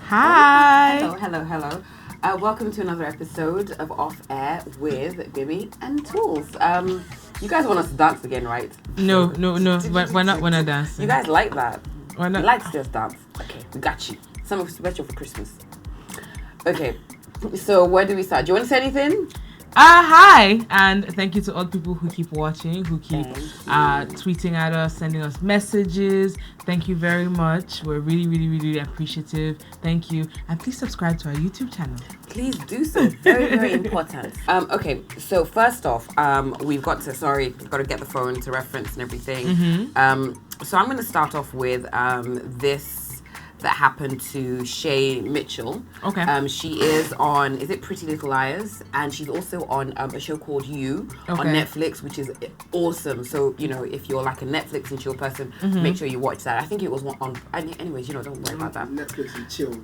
Hi. Hello. Welcome to another episode of Off Air with Gbemi and Toolz. You guys want us to dance again, right? No. We're not dancing. You guys like that? We're not. You like to just dance? Okay, we got you. Some of special for Christmas. Okay, so where do we start? Do you want to say anything? Hi, and thank you to all the people who keep watching, who keep tweeting at us, sending us messages. Thank you very much. We're really appreciative. Thank you. And please subscribe to our YouTube channel. Please do so. Very important. Okay, so first off, we've got to get the phone to reference and everything. Mm-hmm. So I'm going to start off with this that happened to Shay Mitchell. Okay. She is on, is it Pretty Little Liars? And she's also on a show called You on Netflix, which is awesome. So, if you're like a Netflix and chill person, make sure you watch that. I think it was on, anyways, don't worry about that. Netflix and chill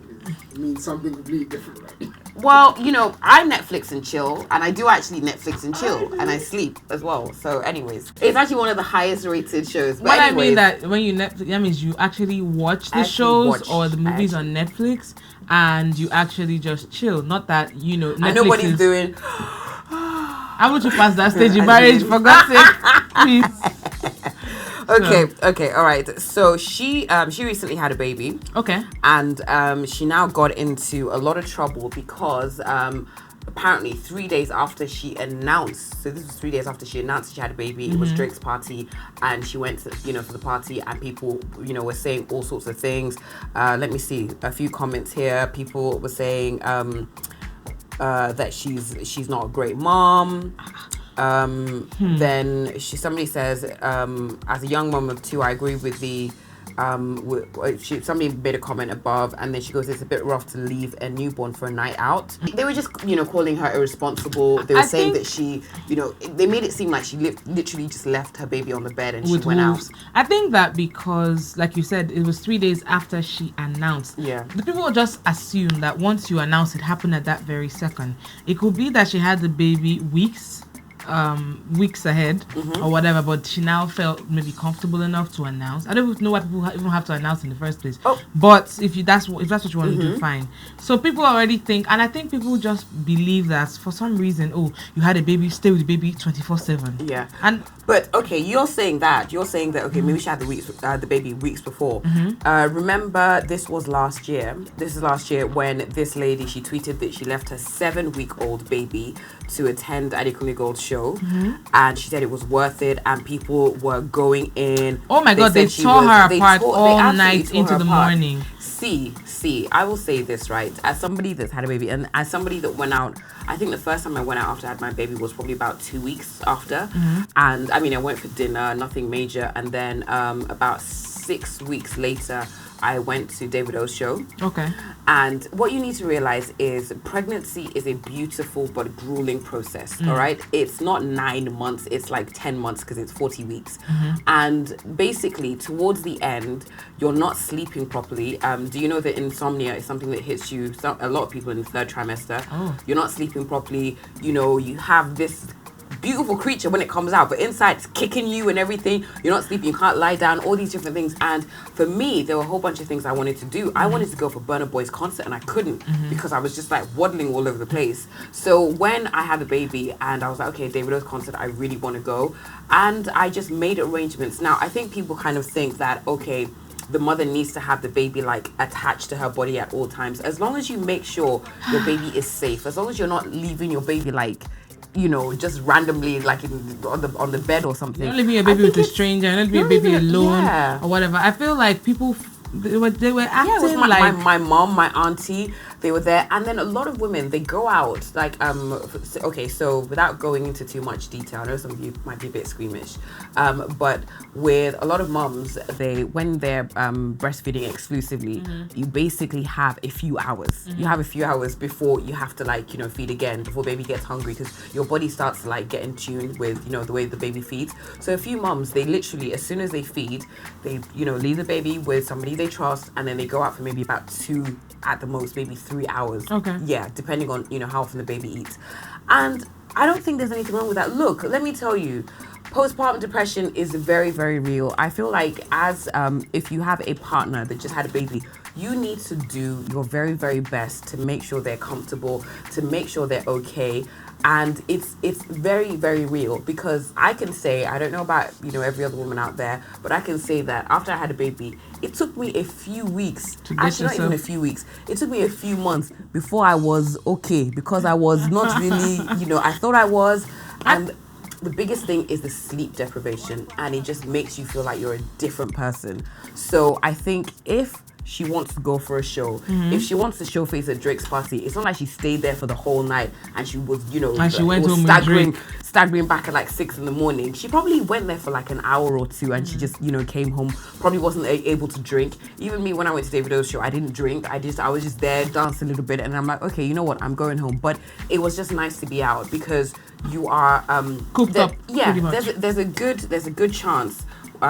means something completely different, right? Well, I Netflix and chill, and I do actually Netflix and chill, and I sleep as well. So anyways, it's actually one of the highest rated shows. But I mean that when you Netflix, that means you actually watch the shows or the movies on Netflix, and you actually just chill. Not that, Netflix and nobody's doing... How would you pass that stage in marriage, for God's sake? Please. Okay, all right. So she recently had a baby. Okay. And she now got into a lot of trouble because apparently 3 days after she announced, so this was 3 days after she announced she had a baby, it was Drake's party, and she went to, for the party, and people, were saying all sorts of things. Let me see a few comments here. People were saying that she's not a great mom. Then somebody says, as a young mom of two, I agree with the somebody made a comment above, and then she goes, it's a bit rough to leave a newborn for a night out. They were just calling her irresponsible. They were saying that she, they made it seem like she literally just left her baby on the bed and she went out. I think that because, like you said, it was 3 days after she announced. Yeah. The people just assume that once you announce, it happened at that very second. It could be that she had the baby weeks ahead or whatever, but she now felt maybe comfortable enough to announce. I don't know why people even have to announce in the first place. But if that's what you want to do, fine. So people already think, and I think people just believe that for some reason, you had a baby, stay with the baby 24/7. Yeah. But okay, you're saying that maybe she had the baby weeks before. Remember, this was last year. This is last year when this lady, she tweeted that she left her 7-week-old baby to attend Adekunle Gold's show, and she said it was worth it, and people were going in. Oh my God, they tore her apart all night into the morning. See, I will say this, right? As somebody that's had a baby, and as somebody that went out, I think the first time I went out after I had my baby was probably about 2 weeks after. And I mean, I went for dinner, nothing major. And then about 6 weeks later, I went to David O's show. Okay. And what you need to realize is pregnancy is a beautiful but grueling process, all right? It's not 9 months, it's like 10 months because it's 40 weeks. And basically, towards the end, you're not sleeping properly. Do you know that insomnia is something that hits you, a lot of people in the third trimester? You're not sleeping properly. You have this beautiful creature when it comes out, but inside it's kicking you and everything. You're not sleeping, you can't lie down, all these different things. And for me, there were a whole bunch of things I wanted to do. I wanted to go for Burna Boy's concert, and I couldn't because I was just like waddling all over the place. So when I had the baby and I was like, okay, David O's concert, I really want to go, and I just made arrangements. Now I think people kind of think that, okay, the mother needs to have the baby like attached to her body at all times. As long as you make sure your baby is safe, as long as you're not leaving your baby like, just randomly like on the bed or something. You're not leaving a baby with a stranger, you're not leaving a baby alone or whatever. I feel like people, they were acting it was my mom, my auntie, they were there. And then a lot of women, they go out like, okay, so without going into too much detail, I know some of you might be a bit squeamish, but with a lot of moms, when they're breastfeeding exclusively, you basically have a few hours. You have a few hours before you have to feed again, before baby gets hungry, because your body starts to get in tune with, the way the baby feeds. So a few moms, they literally, as soon as they feed, they, leave the baby with somebody they trust, and then they go out for maybe about 2, at the most, maybe 3 hours. Okay. Yeah, depending on, how often the baby eats. And I don't think there's anything wrong with that. Look, let me tell you, postpartum depression is very, very real. I feel like if you have a partner that just had a baby you need to do your very, very best to make sure they're comfortable, to make sure they're okay. And it's very, very real, because I can say, I don't know about, every other woman out there, but I can say that after I had a baby, it took me a few weeks, actually not even a few weeks, it took me a few months before I was okay, because I was not really, I thought I was. And the biggest thing is the sleep deprivation, and it just makes you feel like you're a different person. So I think if she wants to go for a show, if she wants to show face at Drake's party, it's not like she stayed there for the whole night and she was, and she went home with Drake. Staggering back at like 6 a.m. She probably went there for like an hour or two, and she just, came home, probably wasn't able to drink. Even me, when I went to Davido's show, I didn't drink. I was just there, danced a little bit, and I'm like, okay, you know what, I'm going home. But it was just nice to be out, because you are cooped up. Yeah, there's a good chance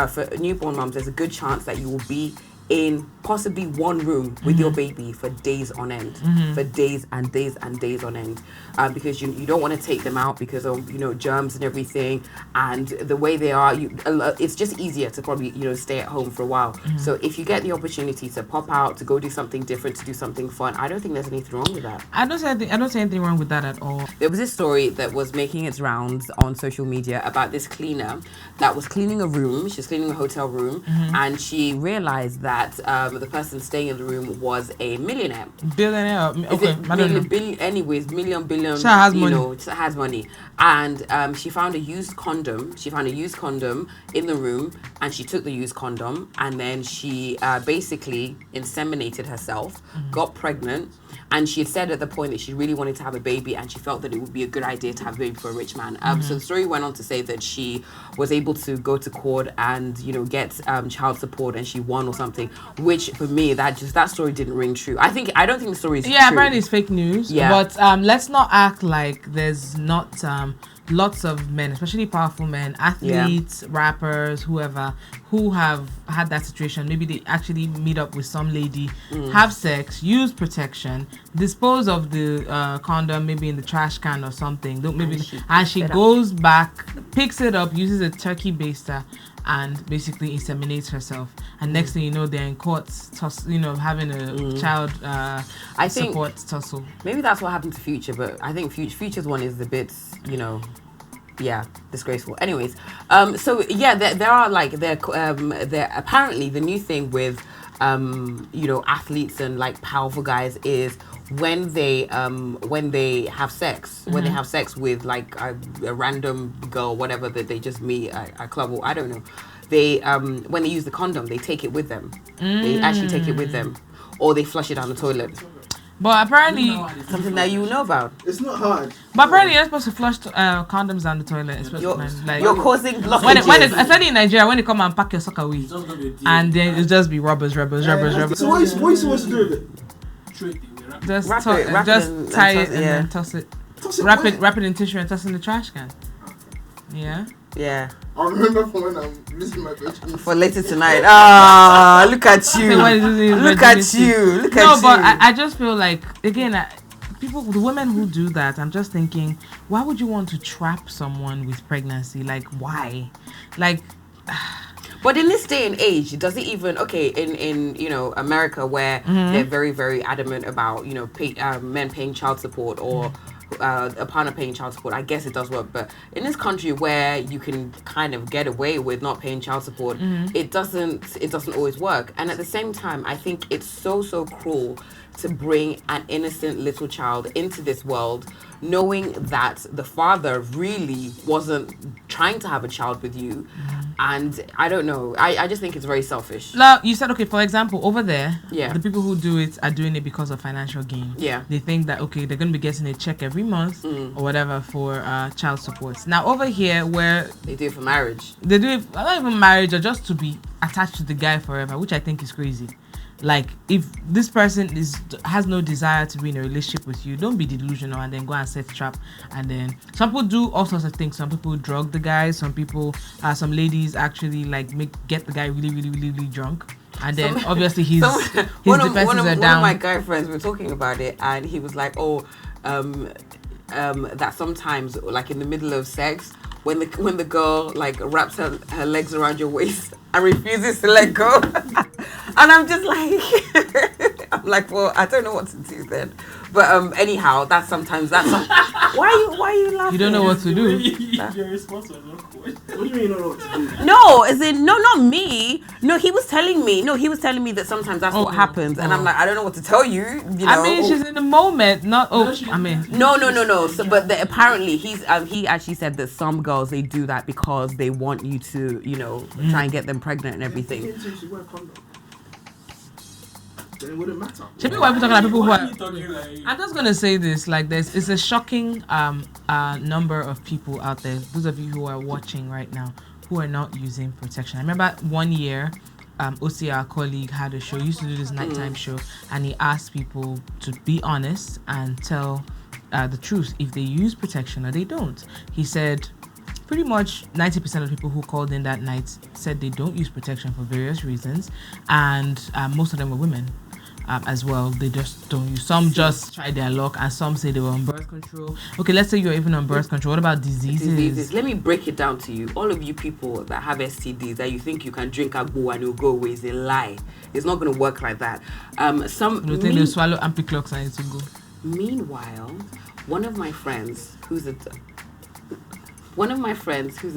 for newborn moms. There's a good chance that you will be in possibly one room with your baby for days on end, for days and days and days on end, because you don't want to take them out because of germs and everything, and the way they are, it's just easier to probably stay at home for a while. So if you get the opportunity to pop out, to go do something different, to do something fun, I don't think there's anything wrong with that. I don't see anything wrong with that at all. There was this story that was making its rounds on social media about this cleaner that was cleaning a room. She was cleaning a hotel room, and she realized that the person staying in the room was a millionaire. Billionaire? Okay, I don't know. Anyways, billion. She has money. Has money. And she found a used condom. She found a used condom in the room, and she took the used condom, and then she basically inseminated herself, got pregnant. And she had said at the point that she really wanted to have a baby, and she felt that it would be a good idea to have a baby for a rich man. So the story went on to say that she was able to go to court and get child support, and she won or something. Which for me, that story didn't ring true. I don't think the story is true. Yeah, apparently it's fake news. Yeah. But let's not act like there's not lots of men, especially powerful men, athletes, rappers, whoever, who have had that situation. Maybe they actually meet up with some lady, have sex, use protection, dispose of the condom maybe in the trash can or something. And she goes back, picks it up, uses a turkey baster, and basically inseminates herself. And next thing you know, they're in court, having a child support tussle. Maybe that's what happened to Future, but I think Future's one is a bit, disgraceful. Anyways, there are there apparently the new thing with athletes and like powerful guys is when they have sex, when they have sex with like a random girl, whatever, that they just meet at a club, or I don't know, they when they use the condom, they take it with them. They actually take it with them, or they flush it down the toilet. But apparently, something that you know about. It's not hard. But apparently, you're supposed to flush condoms down the toilet. You're causing blockages. Especially in Nigeria, when you come and pack your sock away, and then it'll just be rubbers. So what are you supposed to do with it? Just tie it and then toss it. Wrap it in tissue and toss it in the trash can. Yeah. Yeah. I remember from when I'm visiting my bedroom. For later tonight. Look at you. Look at you. No, but I just feel like, again, the women who do that, I'm just thinking, why would you want to trap someone with pregnancy? Like, why? Like... But in this day and age, does it even in America, where they're very, very adamant about men paying child support or a partner paying child support? I guess it does work, but in this country where you can kind of get away with not paying child support, it doesn't always work. And at the same time, I think it's so cruel to bring an innocent little child into this world, knowing that the father really wasn't trying to have a child with you. And I don't know. I just think it's very selfish. Now, you said, for example, over there, yeah, the people who do it are doing it because of financial gain. Yeah. They think that, they're going to be getting a check every month or whatever for child support. Now, over here, where... They do it for marriage. They do it, not even marriage, or just to be attached to the guy forever, which I think is crazy. Like, if this person has no desire to be in a relationship with you, don't be delusional and then go and set trap. And then some people do all sorts of things. Some people drug the guy. Some some ladies actually get the guy really, really, really, really drunk. And then obviously his defenses are down. One of my guy friends were talking about it, and he was like, that sometimes, like in the middle of sex, when the girl like wraps her legs around your waist and refuses to let go. And I'm just like, I'm like, well, I don't know what to do then. But anyhow, why are you laughing? You don't know what to do. Your response was awkward. What do you mean you don't know what to do? No, as in, no, not me. No, he was telling me that sometimes that's what happens. And I'm like, I don't know what to tell you. You know? I mean, she's in the moment, not. No. So, but apparently, he actually said that some girls, they do that because they want you to, try and get them pregnant and everything. Then it wouldn't matter. Should be why we're talking about people who Why are. are you talking like... I'm just gonna say this, like it's a shocking number of people out there, those of you who are watching right now, who are not using protection. I remember 1 year, OC, our colleague, had a show, used to do this nighttime show, and he asked people to be honest and tell the truth if they use protection or they don't. He said pretty much 90% of people who called in that night said they don't use protection for various reasons, and most of them were women. As well, they just don't use. Some just try their luck, and some say they were on birth control. Okay, let's say you're even on birth control. What about diseases? Let me break it down to you. All of you people that have STDs that you think you can drink agbo and it'll go away is a lie. It's not going to work like that. You think they'll swallow Ampiclox and it will go. Meanwhile, one of my friends who's a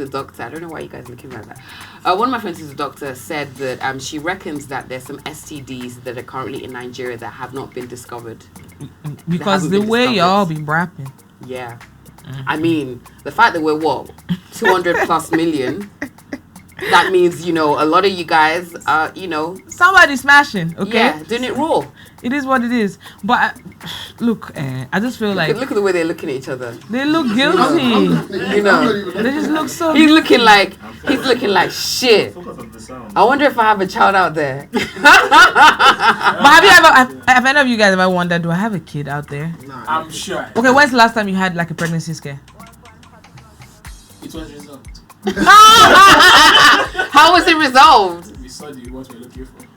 doctor, I don't know why you guys are looking like that. One of my friends who's a doctor said that she reckons that there's some STDs that are currently in Nigeria that have not been discovered. Because the way y'all be rapping. Yeah. I mean, the fact that we're 200 plus million, that means, a lot of you guys are, Somebody smashing, okay? Yeah, doing it raw. It is what it is. But look, I just feel like look at the way they're looking at each other. They look guilty. They just look so. He's looking like shit. I wonder if I have a child out there. But have any of you guys ever wondered, do I have a kid out there? Nah, I'm sure. Okay, when's the last time you had like a pregnancy scare? It was resolved. How was it resolved? We saw what we're looking for.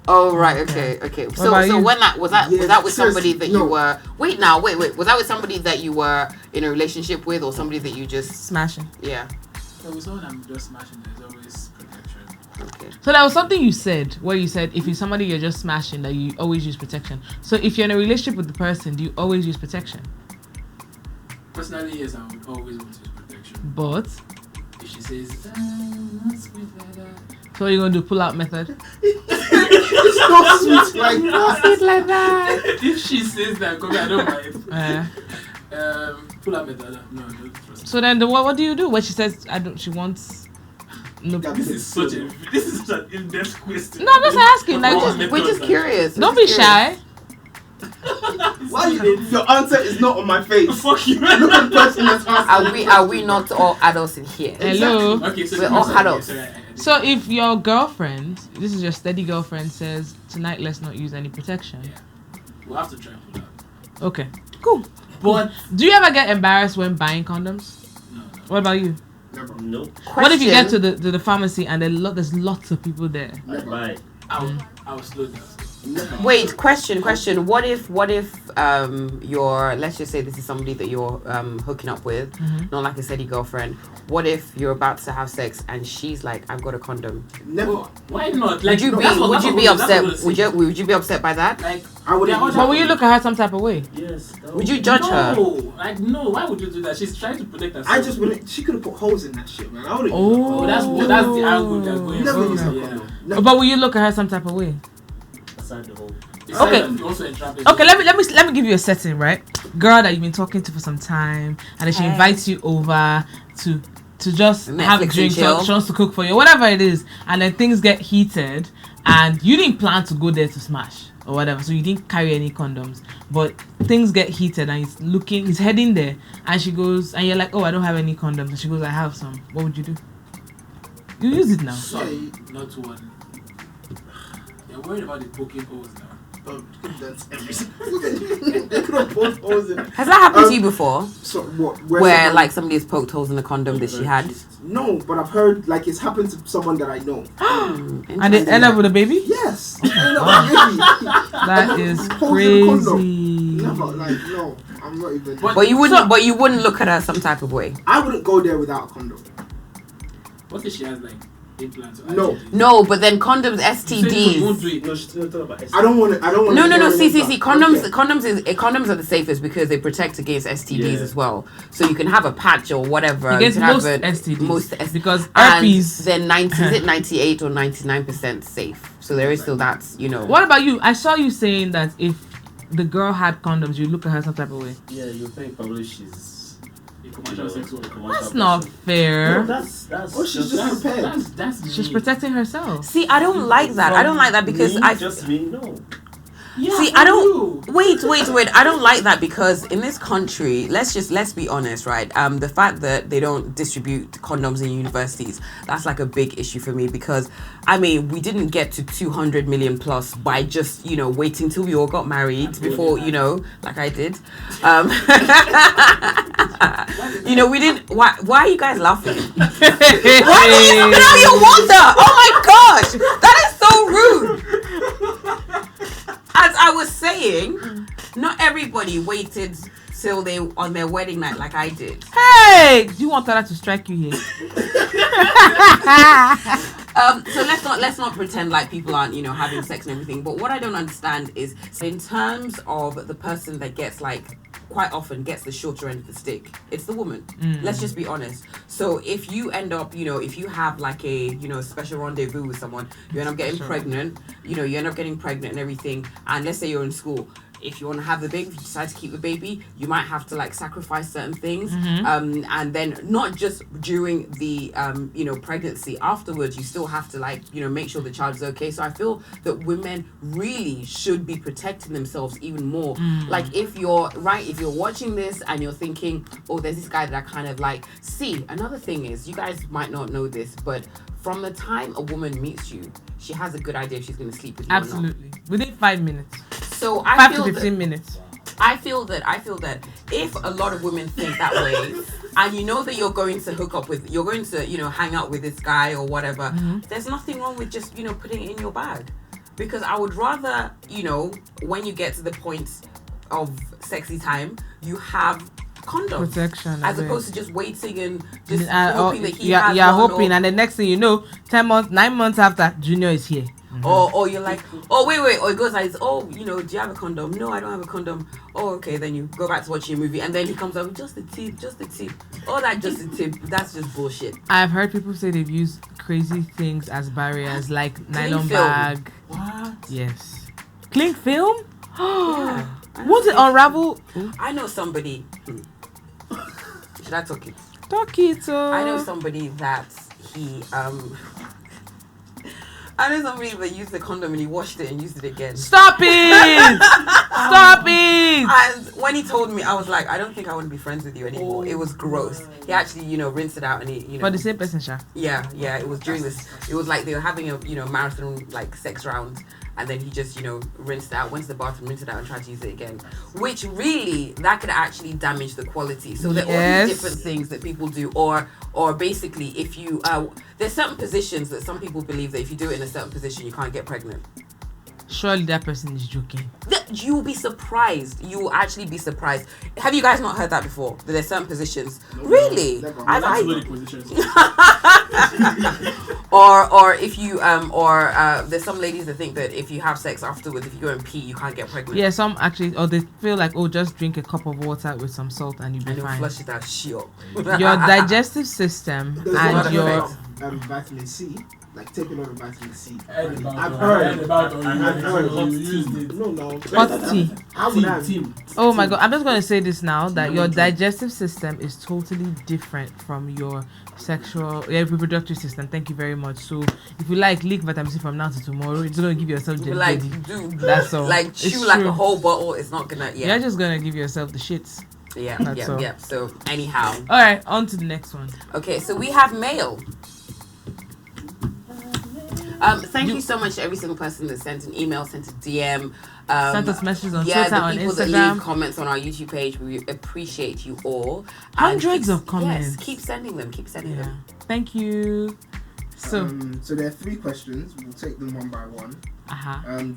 Oh right, okay. So when that was that with somebody that you were was that with somebody that you were in a relationship with, or somebody that you just Smashing. Yeah. So with someone I'm just smashing, there's always protection. Okay. So that was something you said, where you said if you're somebody you're just smashing, that you always use protection. So if you're in a relationship with the person, do you always use protection? Personally, yes, I would always want to use protection. But If she says, not sweet like that. so what are you gonna do? Pull out method? It's not sweet like that. It's like that. If she says that, because I don't mind. Pull up with that. No, don't trust. So then what do you do when she says she wants no? This is such an in-depth question. No, I'm just asking. Like, We're just curious. don't be shy. Why your answer is not on my face? Fuck you. Look at the person that's asking. Are we not all adults in here? Hello. Okay, so We're all adults. So if your girlfriend, this is your steady girlfriend, says tonight let's not use any protection. Yeah. We'll have to try and pull out. Okay, cool. But Do you ever get embarrassed when buying condoms? no. What about you? Never. Nope. What if you get to the pharmacy and there's lots of people there? I buy it. I'll slow down. Never. Wait, question. What if you're, let's just say this is somebody that you're hooking up with, not like a steady girlfriend. What if you're about to have sex and she's like, I've got a condom? Never. Well, why not? Would you be upset? Would you be upset by that? Like, I wouldn't. Yeah, But will you look at her some type of way? Yes. that Would you judge her? no, like no. Why would you do that? She's trying to protect herself. I just wouldn't. She could have put holes in that shit, man. I wouldn't. Oh. That's the angle they're going Never for. use a Yeah. condom. Never. But will you look at her some type of way? Aside the whole. It's Okay. like also entrapping. Okay, let me give you a setting, right? Girl that you've been talking to for some time, and then she invites you over to just Netflix have a and drink, chill. she wants to cook for you, whatever it is, and then things get heated, and you didn't plan to go there to smash or whatever, so you didn't carry any condoms, but things get heated, and he's heading there, and she goes, and you're like, oh, I don't have any condoms, and she goes, I have some. What would you do? You use it now. Sorry, not one. You're worried about the poking holes now. That's everything. They could have put holes in it. Has that happened to you before? So what? Where like somebody has poked holes in the condom that she had? No, but I've heard like it's happened to someone that I know. And they end up with a baby? Yes. That That is crazy. Never, like, no, I'm not even. But you wouldn't look at her some type of way. I wouldn't go there without a condom. What if she has like implants. No. No, but then condoms, You won't STDs. do it. No, she's not talking about STD. I don't want to. No. See. Condoms, Okay. condoms are the safest because they protect against STDs Yeah. as well. So you can have a patch or whatever. Against you can most have STDs. Most STDs. Because And herpes. then 98 or 99% safe. So there is still that, What about you? I saw you saying that if the girl had condoms, you look at her some type of way. Yeah, you think probably she's A commercial sex worker. That's not fair. No, that's. Oh, she's just prepared. That's She's me. protecting herself. See, I don't like that. I don't like that because me, I just me. No. Yeah, see. for I don't. you. Wait. I don't like that because in this country, let's be honest, right? The fact that they don't distribute condoms in universities, that's like a big issue for me because, I mean, we didn't get to 200 million plus by just waiting till we all got married before like I did. We didn't. Why are you guys laughing? Why do you spit out your water? Oh my gosh, that is so rude. As I was saying, not everybody waited till they on their wedding night like I did. Hey, do you want that to strike you here? So let's not pretend like people aren't having sex and everything. But what I don't understand is in terms of the person that gets quite often gets the shorter end of the stick, it's the woman. Let's just be honest. So if you end up, if you have like a, special rendezvous with someone, you end up getting pregnant, you end up getting pregnant and everything. And let's say you're in school. If you want to have the baby, if you decide to keep the baby, you might have to sacrifice certain things. And then not just during the, pregnancy, afterwards, you still have to make sure the child is okay. So I feel that women really should be protecting themselves even more. If you're watching this and you're thinking, oh, there's this guy that I kind of like. See, another thing is, you guys might not know this, but from the time a woman meets you, she has a good idea if she's going to sleep with you Absolutely. Within 5 minutes. So I 5 feel to 15 minutes. I feel that if a lot of women think that way, and that you're going to hang out with this guy or whatever, there's nothing wrong with just putting it in your bag, because I would rather when you get to the point of sexy time, you have condoms Protection, as I opposed to just waiting and just Or hoping that he you're has hoping, and the next thing you know, 9 months after, Junior is here. Or you're like, oh wait, or it goes like, oh, do you have a condom? No, I don't have a condom. Oh, okay, then you go back to watching a movie, and then he comes up with just the tip. Oh, that just the tip. That's just bullshit. I've heard people say they've used crazy things as barriers, like nylon film. bag. What? Yes. Cling film? Yeah. Won't it unravel? I know somebody. Should I talk it? Talk it. I know somebody that he I know somebody that used the condom and he washed it and used it again. Stop it! Stop it! And when he told me, I was like, I don't think I want to be friends with you anymore. It was gross. He actually, rinsed it out and he, For the same person, Sha. Yeah. It was during this. It was like they were having a, marathon sex round, and then he just, rinsed it out, went to the bathroom, rinsed it out, and tried to use it again. Which really, that could actually damage the quality. So there are all these different things that people do, or basically, if you, there's certain positions that some people believe that if you do it in a certain position, you can't get pregnant. Surely that person is joking. You'll be surprised. You will actually be surprised. Have you guys not heard that before? That there's certain positions. Really? Positions. Or if you there's some ladies that think that if you have sex afterwards, if you go and pee, you can't get pregnant. Yeah, some actually, or they feel like, oh, just drink a cup of water with some salt and you'll be And you'll fine. flush it out. Sure. Your digestive system There's and one your about vitamin C, like taking over vitamin C. I've heard about you used it. No. hot tea. How would I? Team. Oh my god, I'm just going to say this now, that your digestive system is totally different from your reproductive system. Thank you very much. So if you leak vitamin C from now to tomorrow, it's going to give yourself the that's all. Chew like a whole bottle. It's not gonna. Yeah. You're just going to give yourself the shits. Yeah. So anyhow. All right, on to the next one. Okay, so we have mail. Thank you so much to every single person that sent an email, sent a DM, sent us messages on Twitter, the on people that Instagram. leave comments on our YouTube page. We appreciate you all. Hundreds of comments. Yes, keep sending them. them. Thank you. So, so there are 3 questions. We'll take them one by one.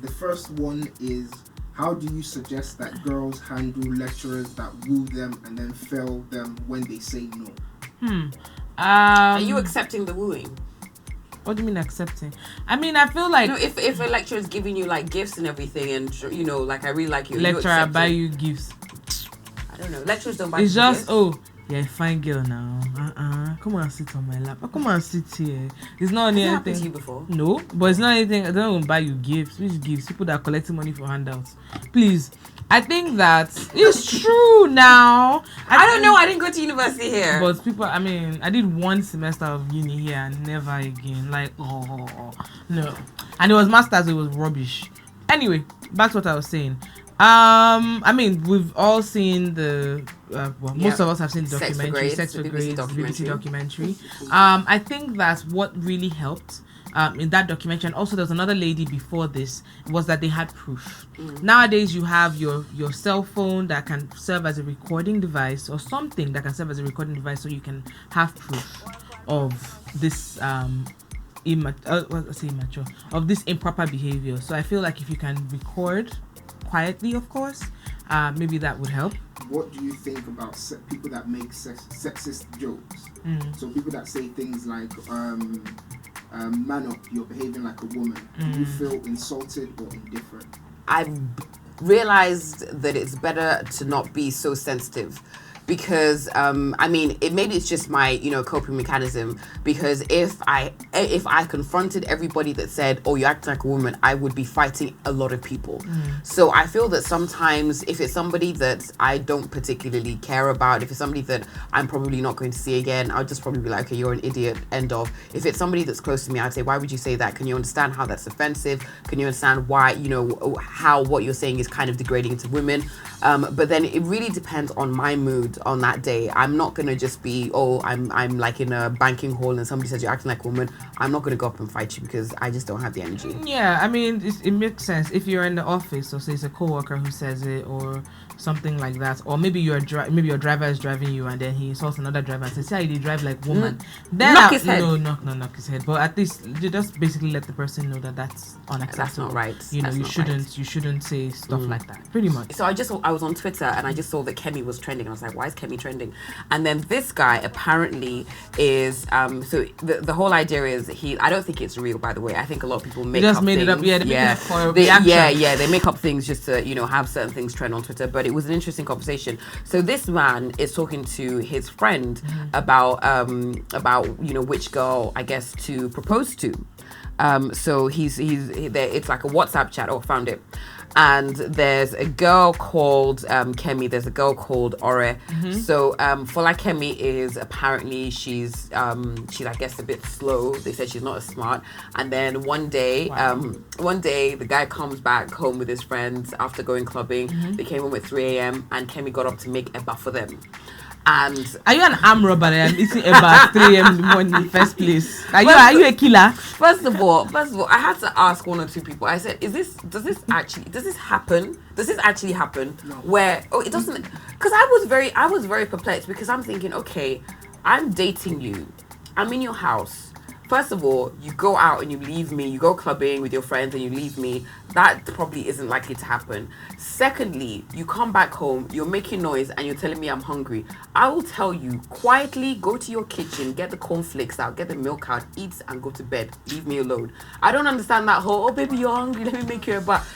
The first one is, how do you suggest that girls handle lecturers that woo them and then fail them when they say no? Are you accepting the wooing? What do you mean accepting? I mean, I feel like if a lecturer is giving you like gifts and everything, and like I really like you. Lecturer buy you gifts. I don't know. Lecturers don't buy. It's just gifts. you're a fine girl now. Come and sit on my lap. Come and sit here. It's not anything. Happened to you before? No, but it's not anything. I don't even buy you gifts. Which gifts? People that are collecting money for handouts. Please. I think that it's true now. I don't know. I didn't go to university here. But people, I mean, I did one semester of uni here and never again. Like, no. And it was masters. It was rubbish. Anyway, back to what I was saying. I mean, we've all seen most of us have seen the documentary, Sex for Grades, BBC documentary. I think that's what really helped. In that documentary, and also there's another lady before this, was that they had proof. Nowadays you have your cell phone that can serve as a recording device, or something that can serve as a recording device, so you can have proof of this immature, of this improper behavior. So I feel like if you can record quietly, of course, maybe that would help. What do you think about people that make sexist jokes? So people that say things like man up, you're behaving like a woman. Do you feel insulted or indifferent? I've realized that it's better to not be so sensitive, because I mean, maybe it's just my coping mechanism, because if I confronted everybody that said, oh, you act like a woman, I would be fighting a lot of people. So I feel that sometimes if it's somebody that I don't particularly care about, if it's somebody that I'm probably not going to see again, I'll just probably be like, okay, you're an idiot, end of. If it's somebody that's close to me, I'd say, why would you say that? Can you understand how that's offensive? Can you understand why, how what you're saying is kind of degrading to women? But then it really depends on my mood on that day. I'm not gonna just be, I'm like in a banking hall and somebody says you're acting like a woman. I'm not gonna go up and fight you, because I just don't have the energy. Yeah, I mean, it makes sense if you're in the office, or say it's a coworker who says it, or something like that, or maybe your driver is driving you and then he insults another driver and says, "See how you drive like woman." Then knock his head. No, knock his head. But at least you just basically let the person know that that's unacceptable. That's not right. You shouldn't say stuff like that. Pretty much. So I was on Twitter and I just saw that Gbemi was trending. I was like, why is Gbemi trending? And then this guy apparently is so the whole idea is I don't think it's real, by the way. I think a lot of people make up things. It up. Yeah, they make up things just to have certain things trend on Twitter. But it was an interesting conversation. So this man is talking to his friend about which girl, I guess, to propose to. So he's there. It's like a WhatsApp chat. Found it. And there's a girl called Gbemi. There's a girl called Ore. So Gbemi is apparently she's I guess a bit slow. They said she's not as smart. And then one day the guy comes back home with his friends after going clubbing. They came home at 3 a.m. and Gbemi got up to make eba for them. And are you an arm robber and eating eba at 3 a.m. in the morning in the first place? Are you a killer? First of all, I had to ask one or two people. I said, does this happen? Does this actually happen? No. Where it doesn't, because I was very perplexed, because I'm thinking, okay, I'm dating you. I'm in your house. First of all, you go out and you leave me. You go clubbing with your friends and you leave me. That probably isn't likely to happen. Secondly, you come back home, you're making noise and you're telling me I'm hungry. I will tell you, quietly go to your kitchen, get the cornflakes out, get the milk out, eat and go to bed. Leave me alone. I don't understand that whole, oh baby, you're hungry, let me make you a bath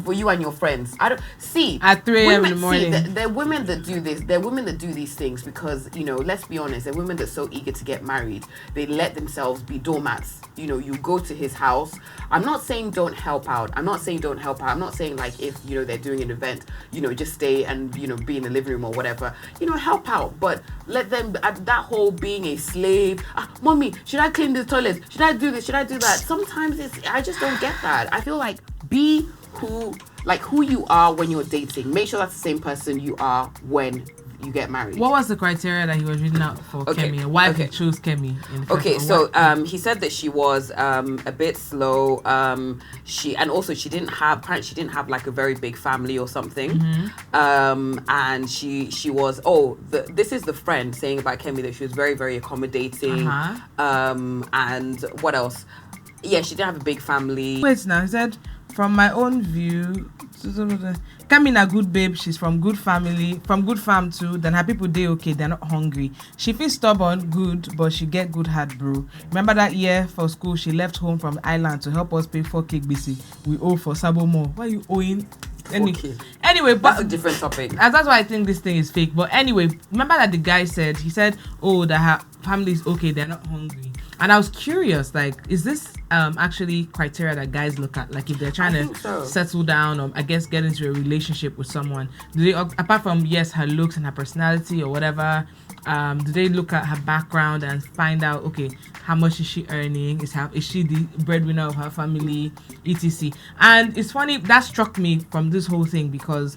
for you and your friends. I don't see at 3 a.m. in the morning. There are women that do this. There are women that do these things because, let's be honest, there are women that are so eager to get married. They let themselves be doormats. You go to his house. I'm not saying don't help out. I'm not saying like if they're doing an event, just stay and be in the living room or whatever, help out, but let them that whole being a slave. Mommy, should I clean the toilet? Should I do this? Should I do that? Sometimes I just don't get that. I feel like be who you are when you're dating. Make sure that's the same person you are when you get married. What was the criteria that he was reading out for Gbemi, and why he chose Gbemi? He said that she was a bit slow. She didn't have like a very big family or something. And she was this is the friend saying about Gbemi that she was very, very accommodating. And what else? Yeah, she didn't have a big family. Wait, now he said from my own view, Kemi a good babe. She's from good family, from good farm too. Then her people they okay. They're not hungry. She feels stubborn, good, but she get good heart, bro. Remember that year for school, she left home from Ireland to help us pay for cake BC. We owe for Sabo more. Why are you owing? Anyway, but that's a different topic. That's why I think this thing is fake. But anyway, remember that the guy said, oh, that her family is okay, they're not hungry. And I was curious, like, is this actually criteria that guys look at? Like, if they're trying to settle down or, I guess, get into a relationship with someone, do they, apart from, yes, her looks and her personality or whatever, do they look at her background and find out, okay, how much is she earning? Is she the breadwinner of her family, etc. And it's funny, that struck me from this whole thing because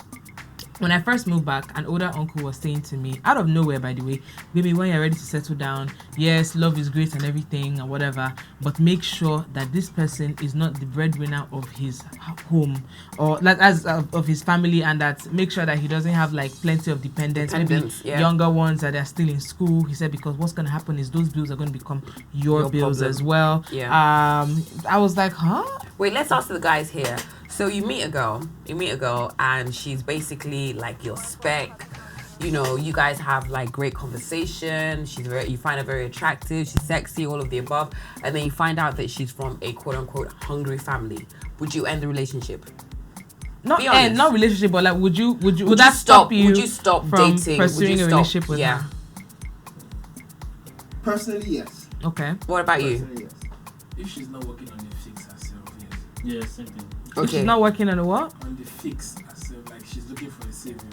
when I first moved back, an older uncle was saying to me, out of nowhere, by the way, baby, when you're ready to settle down, yes, love is great and everything and whatever, but make sure that this person is not the breadwinner of his home or like of his family, and that make sure that he doesn't have like plenty of dependents, maybe younger ones that are still in school. He said, because what's going to happen is those bills are going to become your bills problem as well. Yeah. I was like, huh? Wait, let's ask the guys here. So you meet a girl, and she's basically like your spec. You know, you guys have like great conversation. You find her very attractive. She's sexy, all of the above. And then you find out that she's from a quote unquote hungry family. Would you end the relationship? Not relationship, but like, would that stop you? Would you stop from dating? pursuing a relationship with her? Personally, yes. Okay. What about Personally, you? Yes. If she's not working on the fix herself, yes. Yeah, same thing. Okay. If she's not working on the what? On the fix herself, like she's looking for a savior.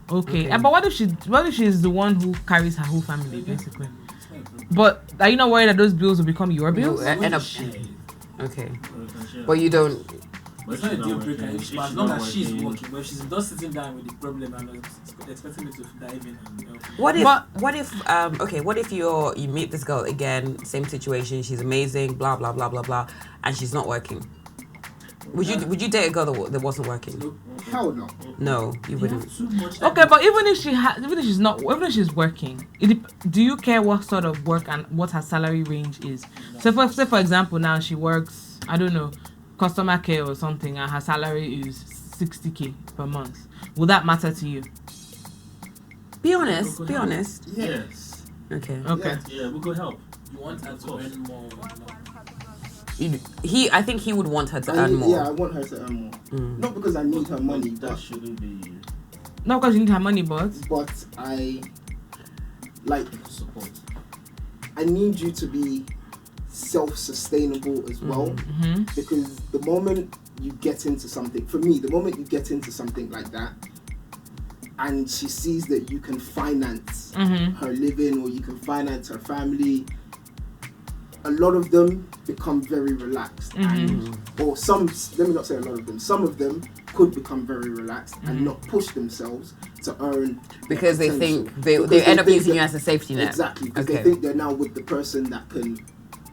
Okay. But what if she's the one who carries her whole family, basically? But are you not worried that those bills will become your bills? Okay. But you don't. It's not a deal breaker as long as she's working. But if she's not sitting down with the problem and expecting me to dive in and help. What if you meet this girl again, same situation, she's amazing, blah blah blah blah blah, and she's not working? Would you date a girl that wasn't working? Hell no. No, you wouldn't. Okay, but even if she's working, do you care what sort of work and what her salary range is? So for example, now she works, I don't know, customer care or something, and her salary is 60k per month. Will that matter to you? Be honest. Yes. Okay. Yeah, we could help. You want her to earn more. I think he would want her to earn more. Yeah, I want her to earn more. Not because I need her money, that shouldn't be. Not because you need her money, but I like support. I need you to be self-sustainable as well, because the moment you get into something, for me, the moment you get into something like that, and she sees that you can finance her living or you can finance her family, a lot of them become very relaxed, or some, let me not say a lot of them, some of them could become very relaxed and not push themselves to earn, because they think they end up using you as a safety net. Exactly, because they think they're now with the person that can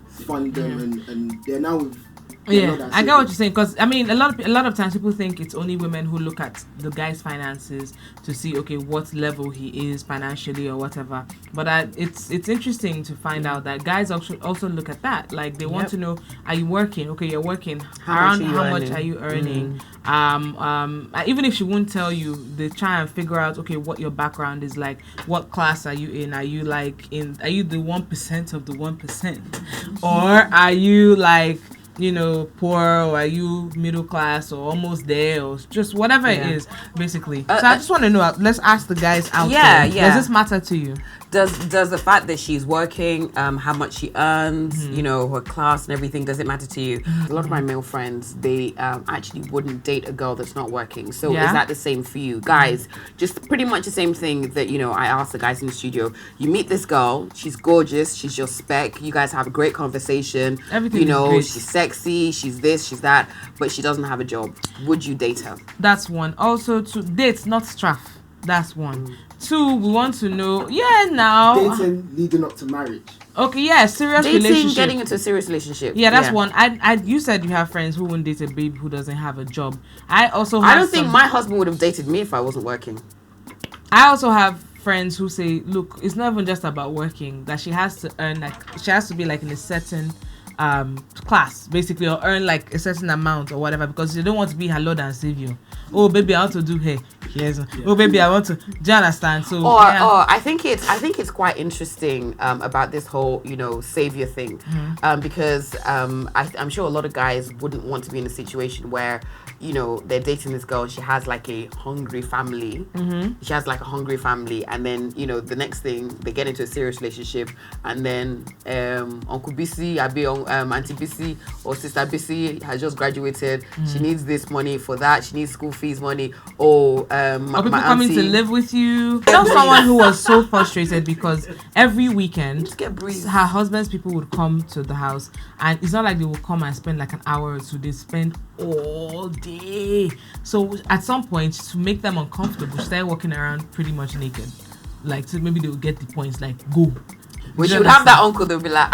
fund them, and they're now with. Yeah, I get what you're saying, because I mean, a lot of times people think it's only women who look at the guy's finances to see, okay, what level he is financially or whatever. But it's interesting to find out that guys also look at that. Like, they want to know, are you working? Okay, you're working. How much are you earning? Even if she won't tell you, they try and figure out, okay, what your background is like. What class are you in? Are you the 1% of the 1%, or are you like, you know, poor, or are you middle class or almost there, or just whatever it is, basically. So I just want to know, let's ask the guys out there. Does this matter to you? Does the fact that she's working, how much she earns, you know, her class and everything, does it matter to you? A lot of my male friends, they actually wouldn't date a girl that's not working. So is that the same for you? Guys, just pretty much the same thing that, you know, I asked the guys in the studio. You meet this girl, she's gorgeous, she's your spec, you guys have a great conversation. Everything, you know, great. She's sexy, she's this, she's that, but she doesn't have a job. Would you date her? That's one. Also, to date, not straff. That's one. Two, we want to know, dating leading up to marriage. Okay, serious dating, relationship. Getting into a serious relationship. Yeah, that's one. You said you have friends who wouldn't date a babe who doesn't have a job. I don't think my husband would have dated me if I wasn't working. I also have friends who say, look, it's not even just about working, that she has to earn, like, she has to be like in a certain class basically, or earn like a certain amount or whatever, because they don't want to be her Lord and Savior. Oh baby, I want to do hair. Yes. Oh baby, I want to. Do you understand? So I think it's quite interesting about this whole savior thing, because I'm sure a lot of guys wouldn't want to be in a situation where they're dating this girl and she has like a hungry family. She has like a hungry family, and then the next thing they get into a serious relationship, and then Uncle BC, Auntie BC or Sister BC has just graduated. She needs this money for that. She needs school fees money. Or people coming to live with you. I know someone who was so frustrated because every weekend her husband's people would come to the house, and it's not like they will come and spend like an hour or two. They spend all day. So at some point, to make them uncomfortable, she started walking around pretty much naked, like, so maybe they would get the points, like, go. When she would have that uncle, they'll be like,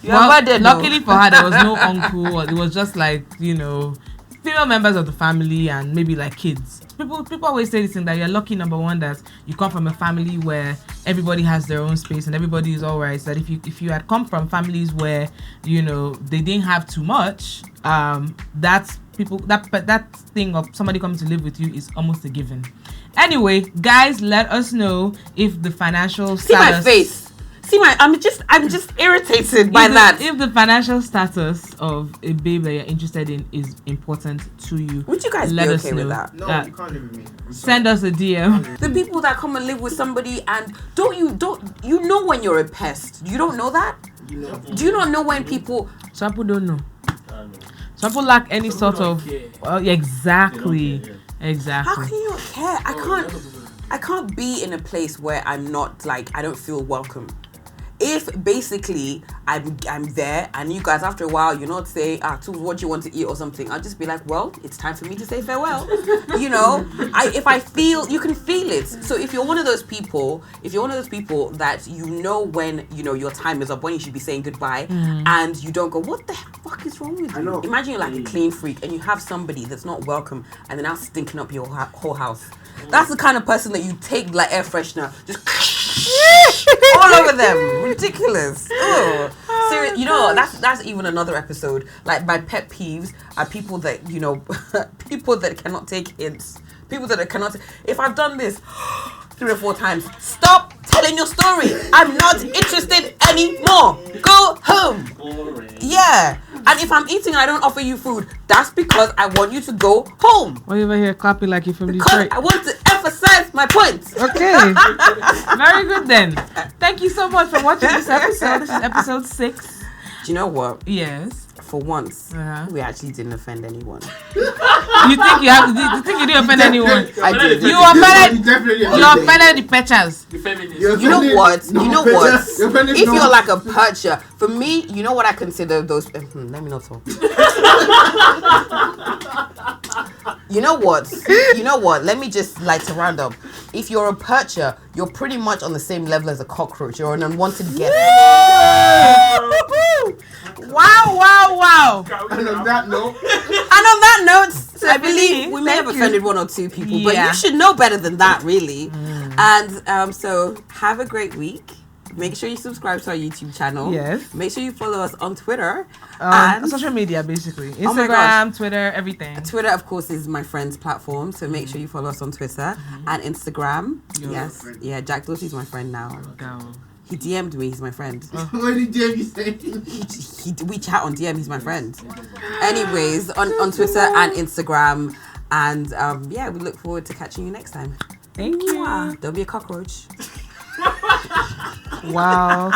luckily for her, there was no uncle. It was just like female members of the family and maybe like kids. People always say this thing, that you're lucky, number one, that you come from a family where everybody has their own space and everybody is all right. So that if you had come from families where they didn't have too much, that thing of somebody coming to live with you is almost a given. Anyway, guys, let us know if the financial status. See my face. I'm just irritated by that. If the financial status of a babe that you're interested in is important to you, would you guys let be us okay know. with that? No, you can't live with me. Send us a DM. The people that come and live with somebody, and don't you know when you're a pest? You don't know that? Do you not know when people? Some people don't know. Some people lack any sort of. Exactly. Exactly. How can you not care? I can't be in a place where I'm not like, I don't feel welcome. If basically I'm there and you guys after a while you're not saying Toolz, what do you want to eat or something, I'll just be like, well, it's time for me to say farewell. If I feel, you can feel it. So if you're one of those people that when your time is up, when you should be saying goodbye, and you don't go, what the fuck is wrong with you? Imagine you're like a clean freak and you have somebody that's not welcome and they're now stinking up your whole house. That's the kind of person that you take like air freshener, just all over them. Ridiculous. Serious. That's even another episode. Like, my pet peeves are people that people that cannot take hints. People that cannot. If I've done this 3 or 4 times, stop telling your story. I'm not interested anymore. Go home. Boring. Yeah. And if I'm eating and I don't offer you food, that's because I want you to go home. Why are you over here clapping like you're from Because Detroit? I want to emphasize my point. Okay. Very good then. Thank you so much for watching this episode. This is episode 6. Do you know what? Yes. For once, we actually didn't offend anyone. You think you didn't offend anyone? I did. You offended the petchers. The feminists. You know what? If you're like a percher, for me, you know what I consider those. Let me not talk. You know what? Let me just to round up. If you're a percher, you're pretty much on the same level as a cockroach. You're an unwanted guest. Wow. And on that note, I believe we may have offended 1 or 2 people, but you should know better than that, really. And so have a great week. Make sure you subscribe to our YouTube channel. Yes. Make sure you follow us on Twitter. And social media, basically. Instagram, Twitter, everything. Twitter, of course, is my friend's platform. So make sure you follow us on Twitter and Instagram. Yes. Yeah, Jack Dorsey's my friend now. He DM'd me. He's my friend. what did you say? We chat on DM. He's my friend. Anyways, on Twitter and Instagram. And we look forward to catching you next time. Thank you. Don't be a cockroach. Wow.